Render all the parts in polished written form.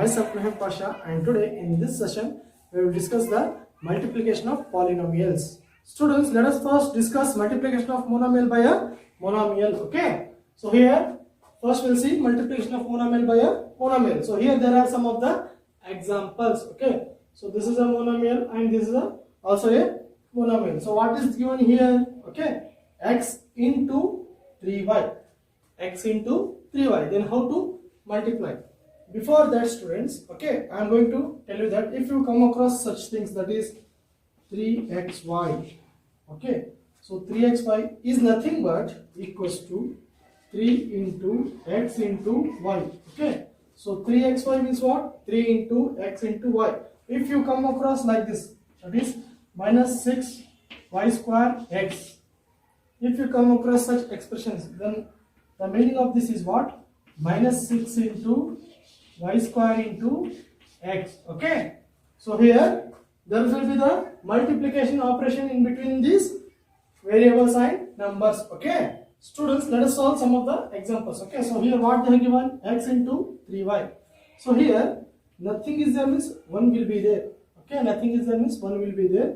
myself Mehmet Pasha, and today in this session we will discuss the multiplication of polynomials. Students, let us first discuss multiplication of monomial by a monomial. Okay, so here first we'll see multiplication of monomial by a monomial. So here there are some of the examples. Okay, so this is a monomial and this is also a monomial. So what is given here? Okay, x into 3y, x into 3y. Then how to multiply? Before that, students, okay, I am going to tell you that if you come across such things, that is 3xy, okay, so 3xy is nothing but equals to 3 into x into y. Okay, so 3xy means what? 3 into x into y. If you come across like this, that is minus 6y square x. If you come across such expressions, then the meaning of this is what? Minus 6 into y square into x. Okay, so here there will be the multiplication operation in between these variables and numbers. Okay, students, let us solve some of the examples. Okay, so here what they have given? X into 3y. So here nothing is there means 1 will be there. Okay, nothing is there means 1 will be there.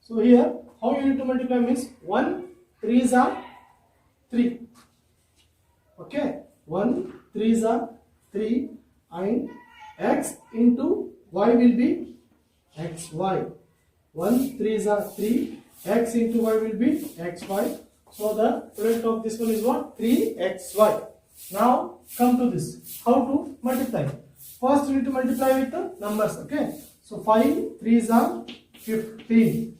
So here how you need to multiply means 1 3s are 3. Okay, 1 3s are 3 and x into y will be xy. 1 3s are 3, x into y will be xy. So the product of this one is what? 3xy. Now come to this. How to multiply? First we need to multiply with the numbers. Okay, so 5 3s are 15.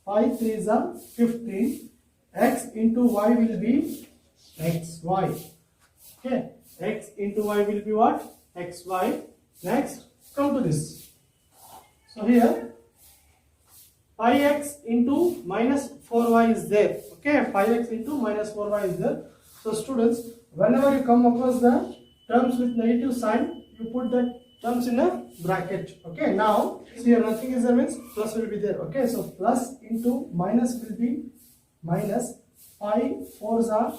5 3s are 15. X into y will be xy. Okay, x into y will be what? xy. Next, come to this. So here 5x into minus 4y is there. Okay, 5x into minus 4y is there. So students, whenever you come across the terms with negative sign, you put the terms in a bracket. Okay, now see here nothing is there means plus will be there. Okay, so plus into minus will be minus. 5 4s are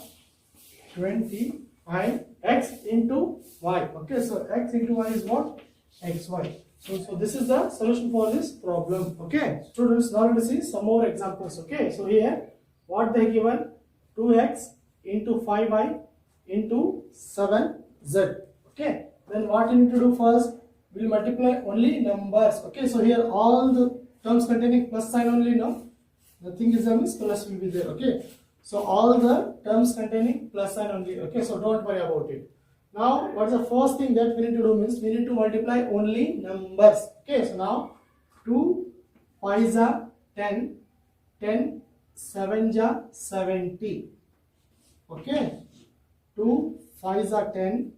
20 and x into y. Okay, so x into y is what? xy. So this is the solution for this problem. Okay, students, now let us see some more examples. Okay, so here what they given? 2x into 5y into 7z. Okay, then what you need to do first? We'll multiply only numbers. Okay, so here all the terms containing plus sign only, no, nothing is there means plus will be there. Okay, so all the terms containing plus sign only. Okay, so don't worry about it. Now what is the first thing that we need to do means we need to multiply only numbers. Okay, so now 2 5s are 10, 10 7s are 70. Okay, 2 5s are 10,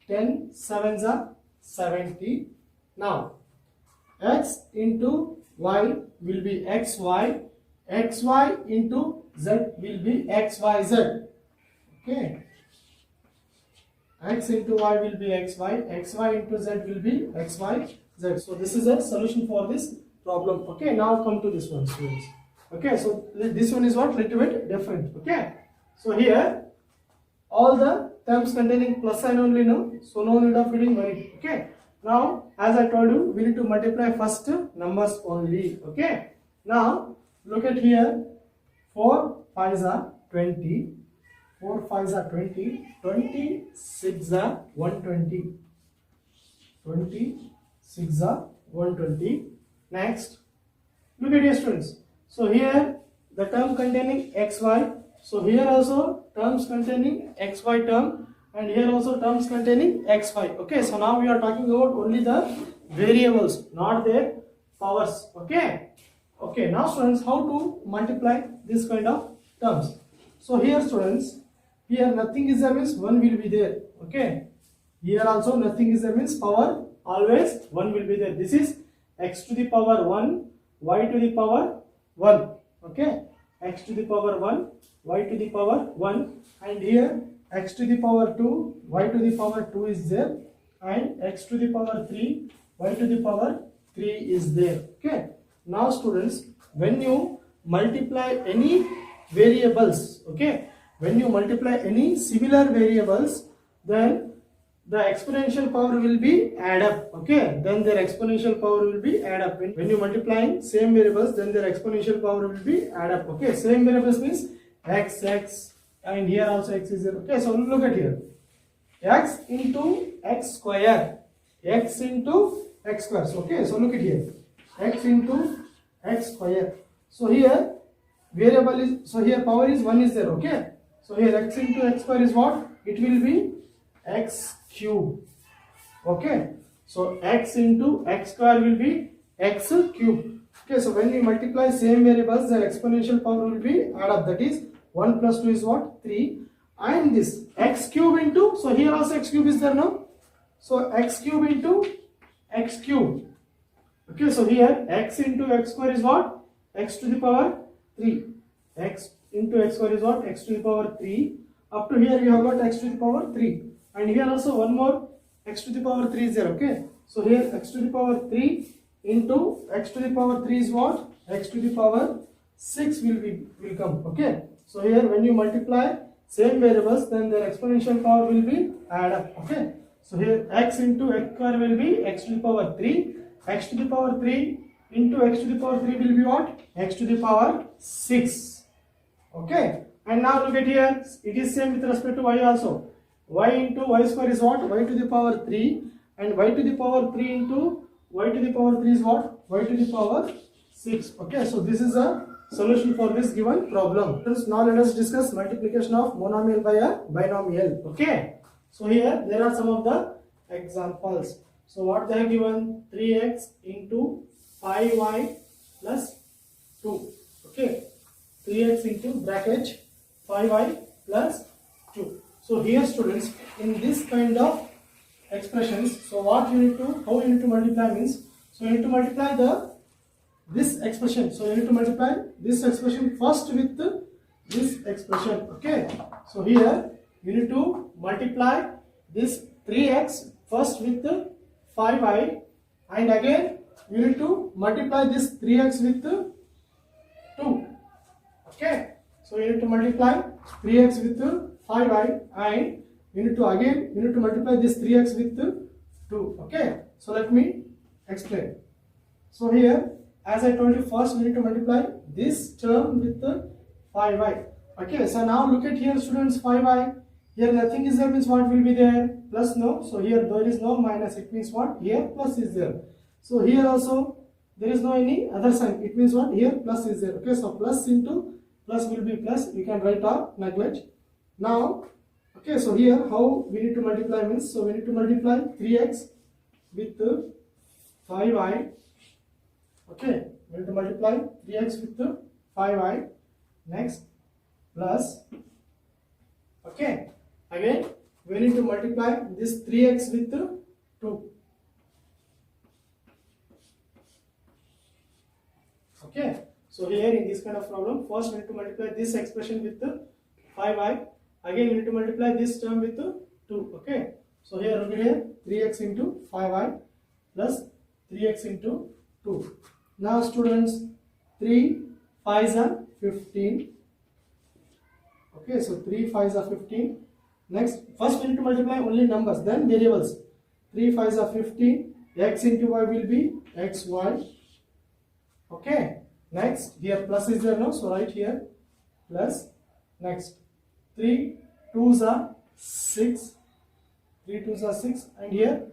10 7s are 70. Now x into y will be xy, xy into z will be xyz. Okay, x into y will be xy, xy into z will be xyz. So this is a solution for this problem. Okay, now come to this one, students. Okay, so this one is what? Little bit different. Okay, so here all the terms containing plus sign only, no, so no need of reading worry. Okay, now as I told you, we need to multiply first numbers only. Okay, now look at here. 4 5s are 20, 4 5s are 20, 26 are 120, 26 are 120. Next, look at here, students. So here the term containing xy. So here also terms containing xy term, and here also terms containing xy. Okay, so now we are talking about only the variables, not their powers. Okay, okay, now students, how to multiply this kind of terms? So here students, here nothing is there means 1 will be there. Okay, here also nothing is there means power always 1 will be there. This is x to the power 1, y to the power 1. Okay, x to the power 1, y to the power 1, and here x to the power 2, y to the power 2 is there, and x to the power 3, y to the power 3 is there. Okay, now students, when you multiply any variables, okay, when you multiply any similar variables, then the exponential power will be add up. Okay, then their exponential power will be add up. When you multiplying same variables, then their exponential power will be add up. Okay, same variables means x, and here also x is there. Okay, so look at here, x into x square, x into x square. So, okay, so look at here, x into x square. So here variable is, so here power is 1 is there. Okay, so here x into x square is what? It will be x cube. Okay, so x into x square will be x cube. Okay, so when we multiply same variables, their exponential power will be add up, that is 1 plus 2 is what? 3, and this x cube into, so here also x cube is there now, so x cube into x cube. Okay, so here x into x square is what? X to the power 3. X into x square is what? X to the power 3. Up to here we have got x to the power 3. And here also one more x to the power 3 is there. Okay, so here x to the power 3 into x to the power 3 is what? X to the power 6 will come. Okay, so here when you multiply same variables, then their exponential power will be add up. Okay, so here x into x square will be x to the power 3. X to the power 3 into x to the power 3 will be what? X to the power 6. Okay, and now look at here, it is same with respect to y also. Y into y square is what? Y to the power 3, and y to the power 3 into y to the power 3 is what? Y to the power 6. Okay, so this is a solution for this given problem. Now let us discuss multiplication of monomial by a binomial. Okay, so here there are some of the examples. So what they have given? 3x into 5y plus 2. Okay, 3x into bracket 5y plus 2. So here students, in this kind of expressions, so what you need to, how you need to multiply means, so you need to multiply this expression. So you need to multiply this expression first with this expression. Okay, so here you need to multiply this 3x first with 5y, and again you need to multiply this 3x with 2. Okay, so you need to multiply 3x with 5y, and you need to multiply this 3x with 2. Okay, so let me explain. So here, as I told you, first we need to multiply this term with 5y. Okay, so now look at here students, 5y, here nothing is there means what will be there? Plus, no, so here there is no minus, it means what? Here plus is there. So here also there is no any other sign, it means what? Here plus is there. Okay, so plus into plus will be plus, we can write or neglect. Now, okay, so here how we need to multiply means, so we need to multiply 3x with 5y. Okay, we need to multiply 3x with 5y. Next, plus, okay, again we need to multiply this 3x with 2. Okay, so here in this kind of problem, first we need to multiply this expression with 5y. Again we need to multiply this term with 2. Okay, so here look at here, 3x into 5y plus 3x into 2. Now students, 3 5s are 15. Okay, so 3 5s are 15. Next, first we need to multiply only numbers, then variables. 3 5s are 15. X into y will be xy. Okay, next here plus is there now, so write here plus. Next, 3 2s are 6. 3 2s are 6, and here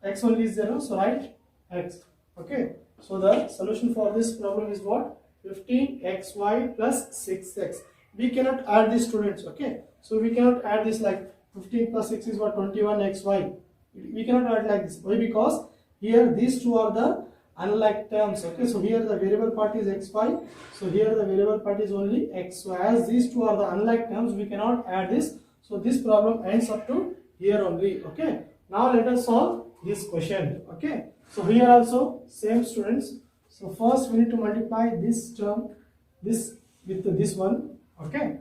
x only is there now, so write x. Okay, so the solution for this problem is what? 15xy plus 6x. We cannot add these students. Okay, so we cannot add this like 15 plus 6 is what? 21xy. We cannot add like this. Why? Because here these two are the unlike terms. Okay, so here the variable part is xy, so here the variable part is only xy. As these two are the unlike terms, we cannot add this. So this problem ends up to here only. Okay, now let us solve this question. Okay, so here also same students. So first we need to multiply this term, this with this one. Okay,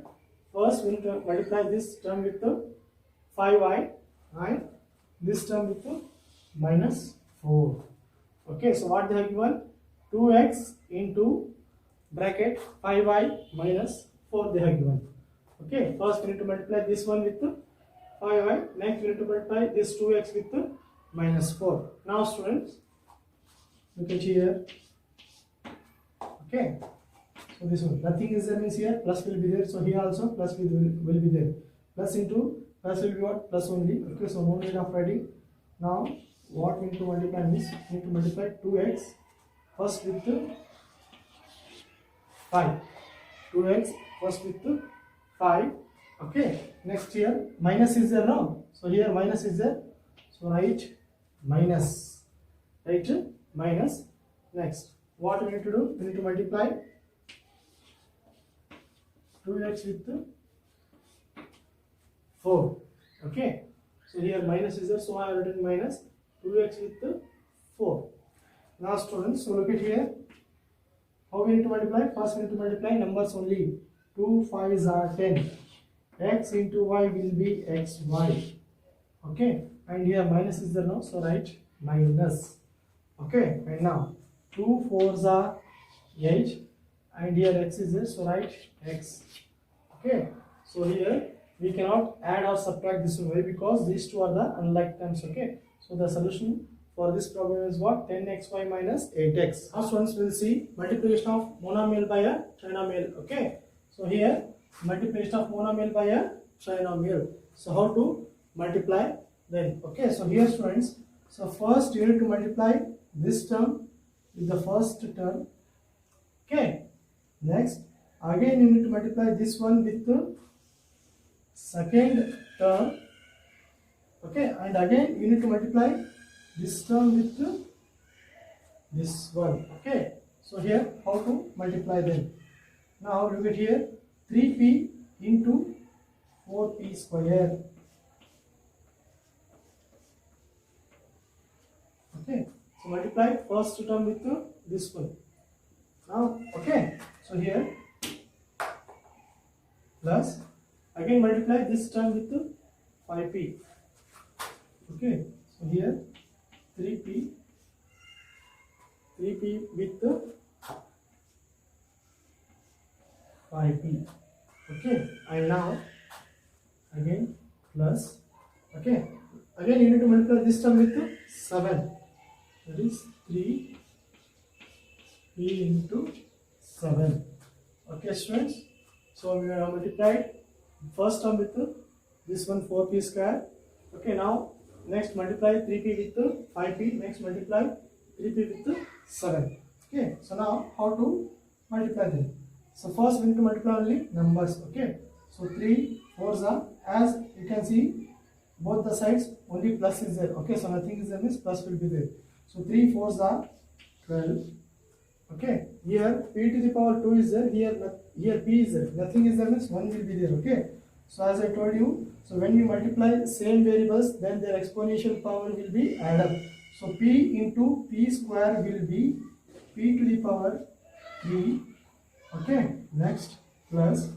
first we need to multiply this term with 5y and this term with minus 4. Okay, so what they have given? 2x into bracket 5y minus 4 they have given. Okay, first we need to multiply this one with 5y. Next we need to multiply this 2x with minus 4. Now students, look at here. Okay, so this one, nothing is there means here plus will be there, so here also plus will be there. Plus into plus will be what? Plus only. Okay, so no need of writing. Now what we need to multiply means we need to multiply 2x first with 5. 2x first with 5. Okay, next here minus is there now, so here minus is there, so write minus. Right, minus. Next what we need to do, we need to multiply 2x with 4. Okay, so here minus is there, so I have written minus 2x with 4. Now students, so look at here, how we need to multiply. First we need to multiply numbers only. 2 5s are 10. X into y will be xy. Okay, and here minus is there now, so write minus. Okay, and now 2 4s are 8, and here x is there, so write x. Okay, so here we cannot add or subtract this one. Why? Because these two are the unlike terms. Okay, so the solution for this problem is what? 10xy minus 8x. Now students, will see multiplication of monomial by a trinomial. Okay, so here multiplication of monomial by a trinomial. So how to multiply then? Okay, so here students, so first you need to multiply this term with the first term. Okay, next again you need to multiply this one with the second term. Okay, and again you need to multiply this term with this one. Okay, so here how to multiply them? Now look at here, 3p into 4p square. Okay, so multiply first term with this one. Now okay, so here plus again multiply this term with 5p. Okay, so here 3p with 5p. Okay, and now again plus. Okay, again you need to multiply this term with 7. That is 3p into 7. Okay students, so we have multiplied first term with this one 4p square. Okay, now next multiply 3p with 5p, next multiply 3p with 7. Okay, so now how to multiply them? So first we need to multiply only numbers. Okay, so 3 4s are, as you can see both the sides only plus is there. Okay, so nothing is there means plus will be there. So 3 4s are 12. Okay, here p to the power 2 is there, here p is there, nothing is there means 1 will be there. Okay, so as I told you, so when we multiply same variables, then their exponential power will be add up. So p into p square will be p to the power 3. Okay, next plus,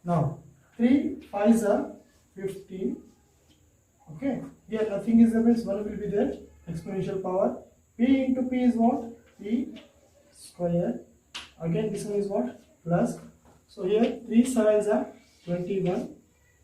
now 3 5s are 15. Okay, here nothing is there means 1 will be there, exponential power. P into p is what? P square. Again this one is what? Plus. So here 3 7s are 21.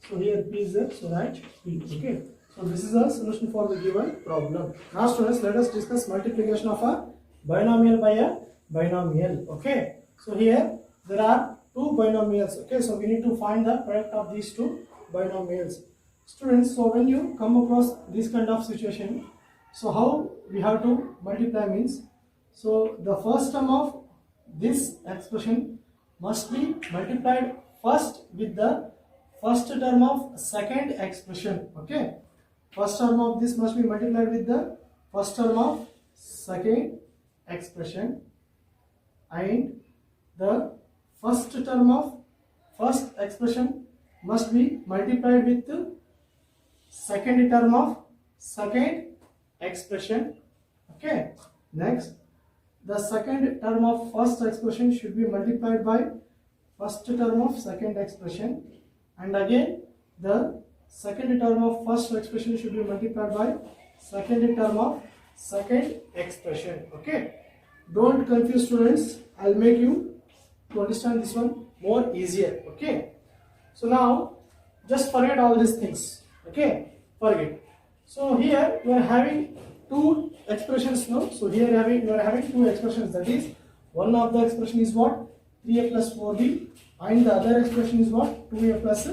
So here p is there, so write p. Okay, so this is a solution for the given problem. Now students, let us discuss multiplication of a binomial by a binomial. Okay, so here there are two binomials. Okay, so we need to find the product of these two binomials. Students, so when you come across this kind of situation, so how we have to multiply means, so the first term of this expression must be multiplied first with the first term of second expression. Okay, first term of this must be multiplied with the first term of second expression, and the first term of first expression must be multiplied with the second term of second expression. Okay, next the second term of first expression should be multiplied by first term of second expression, and again the second term of first expression should be multiplied by second term of second expression. Okay, don't confuse students, I'll make you to understand this one more easier. Okay, so now just forget all these things. Okay, forget. So here you are having two expressions now. So here you are having two expressions. That is, one of the expression is what, 3a plus 4b, and the other expression is what, 2a plus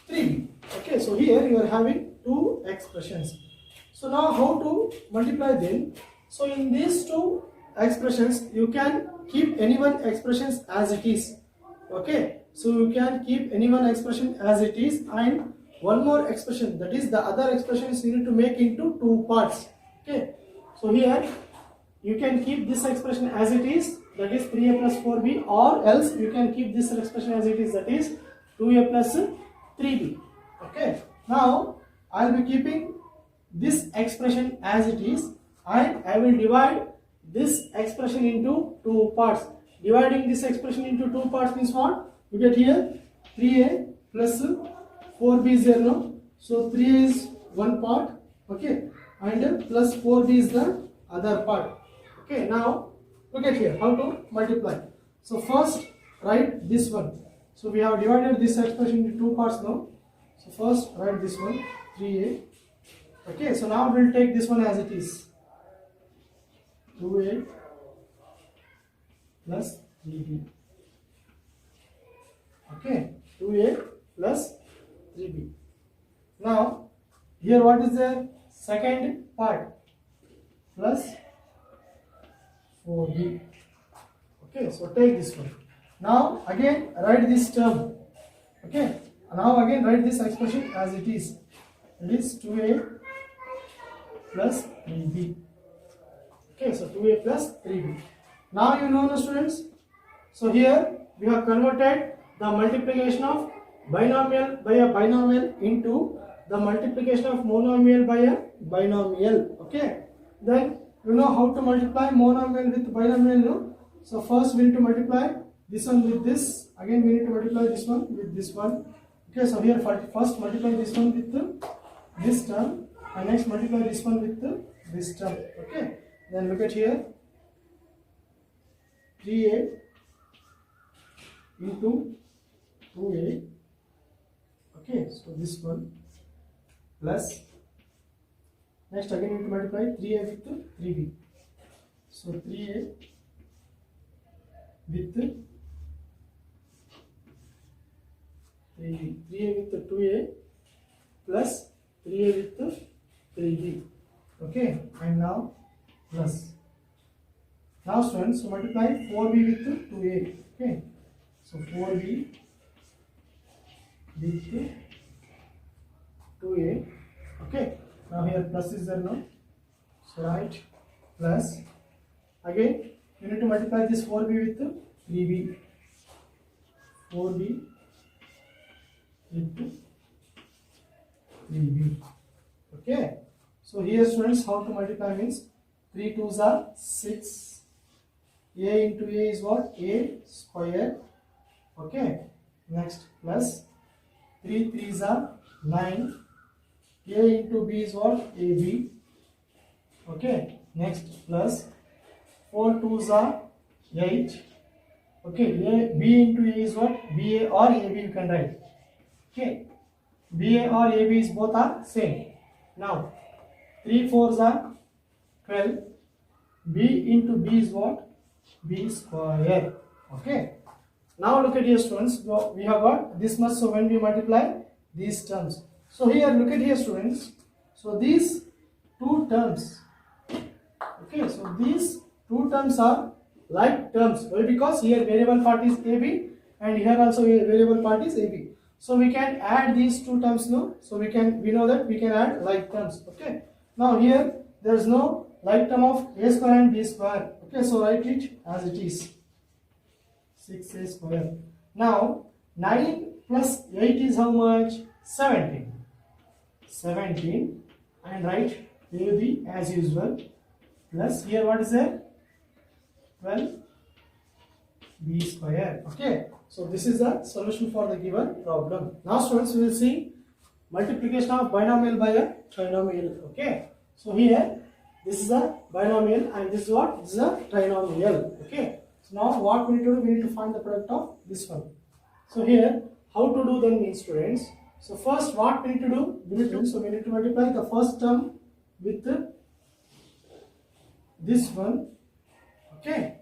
3b. Okay, so here you are having two expressions. So now how to multiply them? So in these two expressions you can keep any one expressions as it is. Okay, so you can keep any one expression as it is, and one more expression, that is the other expressions you need to make into two parts. Okay, so here you can keep this expression as it is, that is 3a plus 4b, or else you can keep this expression as it is, that is 2a plus 3b. Okay, now I will be keeping this expression as it is, and I will divide this expression into two parts. Dividing this expression into two parts means what? You get here 3a plus 4b is there now. So 3a is one part, okay, and plus 4b is the other part. Okay, now look at here how to multiply. So first write this one. So we have divided this expression into two parts now. So first write this one, 3a. Okay, so now we'll take this one as it is, 2a plus 3b. Okay, 2a plus 3b. Now here what is the second part? Plus 4b. Okay, so take this one. Now again write this term. Okay, now again write this expression as it is. It is 2a plus 3b. Okay, so 2a plus 3b. Now you know, the students. So here we have converted the multiplication of binomial by a binomial into the multiplication of monomial by a binomial. Okay, then you know how to multiply monomial with binomial, no? So first we need to multiply this one with this. Again we need to multiply this one with this one. Okay, so here first multiply this one with this term, and next multiply this one with this term. Okay, then look at here, 3a into 2a. Okay, so this one plus, next again we need to multiply 3a with 3b. So 3a with 3b, 3a with 2a plus 3a with 3b. Okay, and now plus. Now students, so multiply 4b with 2a. Okay, so 4b with 2a. Okay, now here plus is there now, so write plus. Again you need to multiply this 4b with 3b. 4b with 3b. Okay, so here students, how to multiply means 3 2s are 6. A into a is what? A square. Okay, next plus 3 3s are 9. A into b is what? AB. Okay, next plus 4 2s are 8. Okay, b into a is what? BA or AB you can write. Okay, BA or AB is both are same. Now 3 4s are 12. B into b is what? B square. Okay, now look at here students, we have got this much. So when we multiply these terms, so here look at here students, so these two terms, okay, so these two terms are like terms. Why? Because here variable part is AB and here also a variable part is AB. So we can add these two terms now. So we know that we can add like terms. Okay, now here there is no like term of a square and b square. Okay, so write it as it is, 6a square. Now 9 plus 8 is how much? 17. 17, and write AB as usual, plus here what is there? 12b square. Okay, so this is the solution for the given problem. Now students, we will see multiplication of binomial by a trinomial. Okay, so here this is a binomial and this is what? This is a trinomial. Okay, so now what we need to do? We need to find the product of this one. So here how to do then means students, So first what we need to do? We need to multiply the first term with this one, okay,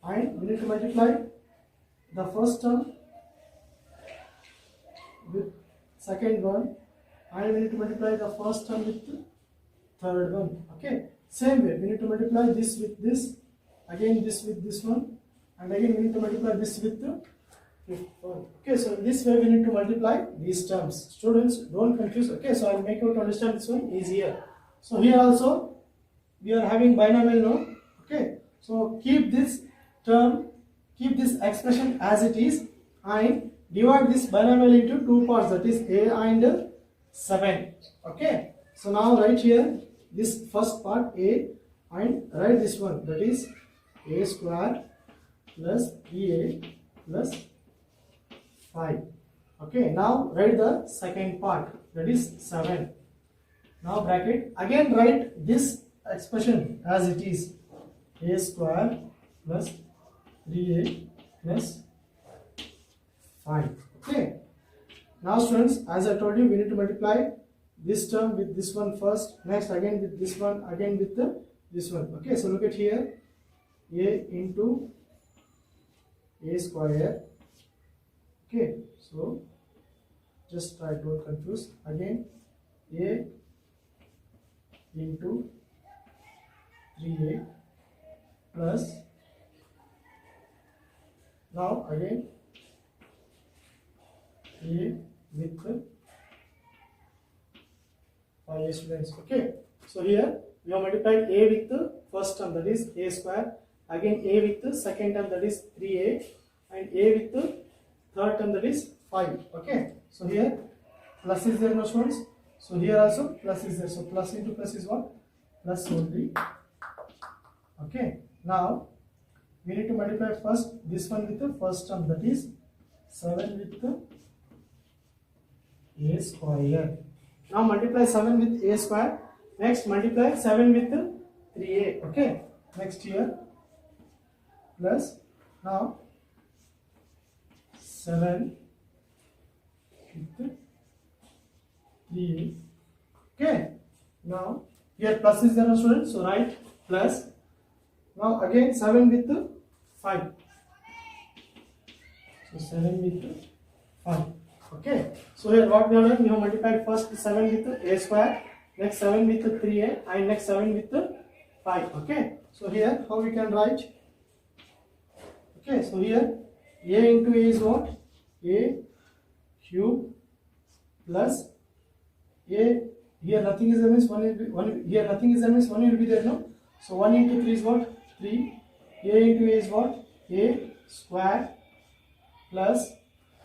and we need to multiply the first term with second one, and we need to multiply the first term with third one, okay. Same way we need to multiply this with this, again this with this one, and again we need to multiply this with the fifth one, okay. So this way we need to multiply these terms. Students, don't confuse, okay. So I will make you to understand this one easier. So here also we are having binomial now, okay. So keep this term, keep this expression as it is, and divide this binomial into two parts, that is a and 7, okay. So now write here this first part a, and write this one, that is a square plus 3a plus 5, okay. Now write the second part, that is 7. Now bracket, again write this expression as it is, a square plus 3a plus 5, okay. Now students, as I told you, we need to multiply this term with this one first, next again with this one, again with this one, okay. So look at here, a into a square, okay. So just try, don't confuse, again a into 3a plus, now again a with 5 students, okay. So here we have multiplied a with the first term, that is a square, again a with the second term, that is 3a, and a with the third term, that is 5, okay. So here plus is there, no students? So here also plus is there, so plus into plus is what? Plus only, okay. Now we need to multiply first this one with the first term, that is 7 with the a square. Now multiply 7 with a square, next multiply 7 with 3a, okay. Next here plus, now 7 with 3a, okay. Now here plus is there, no students? So write plus, now again 7 with 5, so 7 with 5, okay. So here what we have done, we have multiplied first 7 with a square, next 7 with 3a, and next 7 with 5, okay. So here how we can write, okay. So here a into a is what? A cube plus a, here nothing is there means 1 will be 1, here nothing is there means 1 will be there, no. So 1 into 3 is what? 3. A into a is what? A square plus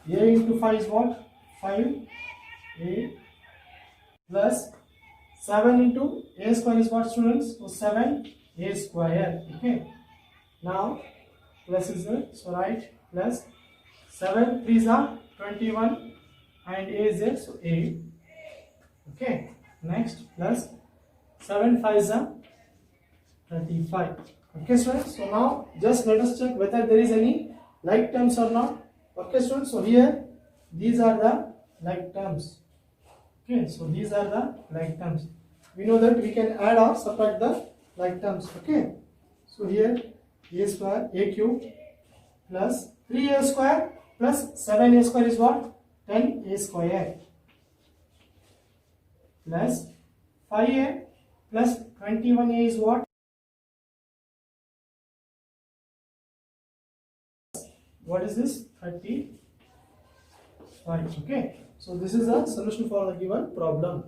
a into 5 is what? 5a plus 7 into a square is what, students? So 7a square, okay. Now plus is there, so write plus 7 3s are 21 and a is there, so 8, okay. Next plus 7 5s are 35, okay students. So now just let us check whether there is any like terms or not, okay students. So here these are the like terms, okay. So these are the like terms. We know that we can add or subtract the like terms, okay. So here a square, a cube plus 3a square plus 7a square is what? 10a square plus 5a plus 21a is what? What is this? 35, okay. So this is a solution for the given problem.